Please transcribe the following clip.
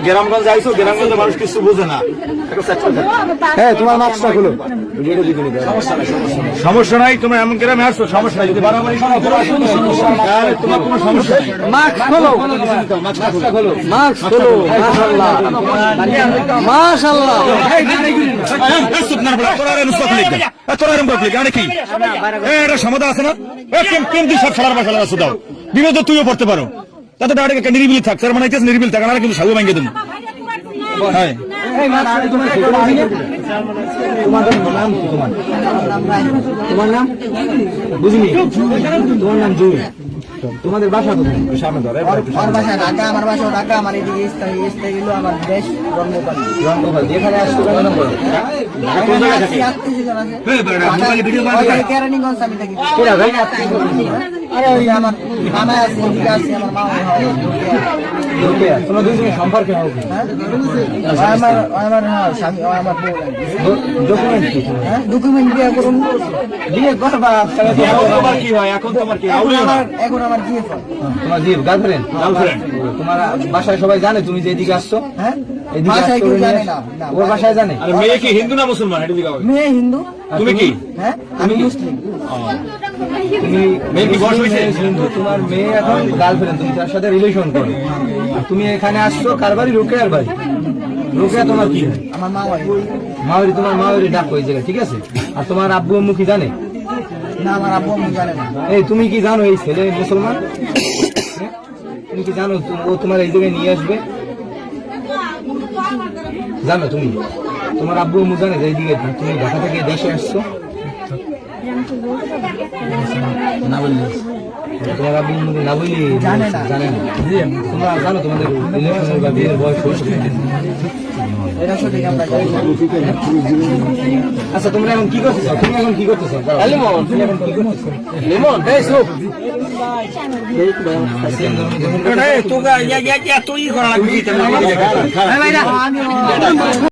গ্রামগঞ্জ আইছো, গ্রামগঞ্জের মানুষ কিছু বোঝে না। হ্যাঁ, তোমার মাস্কটা খুলো। সমস্যা নাই, তোমরা এমন গ্রামে আসছো, সমস্যা নাই। যদি বাড়াবাড়ি করো তাহলে তোমার কোনো সমস্যা নেই। মাস্ক খোলো, মাস্কটা খোলো, মাস্ক খোলো। মাশাআল্লাহ, মাশাআল্লাহ। সমাধান আছে না? বিপদ তুইও পড়তে পারো, তাতে একটা নিরিবিলি থাক, তার মানে নিরিবিল থাক, আমরা কিন্তু সাধু ভাঙ্গে দেবো। হ্যাঁ, তোমার নাম বুঝলি? তোমার নাম জুই। তোমাদের বাসা কোথায়? সামনে ধরে। আমার বাসা ঢাকা, আমার বাসা ঢাকা, আমার এদিকে স্থায়ী হলো আমার দেশ রঙ্গপাল। এখানে আসছো কেন? কেরানীগঞ্জ আমি থাকি। আরে ওই আমার মামা আছে, এদিকে আছে আমার মামা। তোমরা দুইজনের সম্পর্কে হোক। আমার স্বামী, আমার বউ। ডকুমেন্ট কি? হ্যাঁ, ডকুমেন্ট বিয়ে করুন, বিয়ে করবা? তোমার কি হয় এখন? তোমার কি এখন আমার বিয়ে হয়। তোমার জিপ গার্লফ্রেন্ড? তোমার বাসায় সবাই জানে তুমি যে এদিকে আসছো? হ্যাঁ, এদিকে বাসায় কেউ আসছো? জানে না। ওর বাসায় জানে? আর মেয়ে কি হিন্দু না মুসলমান? এটা দিকে মেয়ে হিন্দু। তুমি কি? হ্যাঁ, আমি মুসলিম। তুমি মেয়ে কি বয়স হয়েছে? হিন্দু, তোমার মেয়ে এখন গার্লফ্রেন্ড, তুমি তার সাথে রিলেশন করো। আর তুমি এখানে আসছো কার বাড়ি? রোকেয়ার বাড়ি। রোকেয়া তোমার কি? আমার মা বাড়ি। মাওরি, তোমার মাওরি ডাক ওই জায়গায়, ঠিক আছে? আর তোমার আব্বু আম্মু কি জানে? না, আমার আব্বু আম্মু জানে না। এই তুমি কি জানো এই ছেলে মুসলমান? তুমি কি জানো ও তোমার এই জায়গায় নিয়ে আসবে? জানো তুমি? তোমার আব্বু আম্মু জানে যে এইদিকে তুমি ঢাকা থেকে দেশে আসছো? না বললি? তোমার আব্বু আম্মু না বললি? জানে না। জানে না। তোমরা জানো তোমাদের রিলেশনের বা বিয়ের বয়স হয়েছে? এটা সঠিক আমরা জানি না। আচ্ছা, তোমরা এখন কি করতেছো? তুমি এখন কি করতেছো? তুমি এখন কি করতেছো? তোকে তুই করা লাগবে।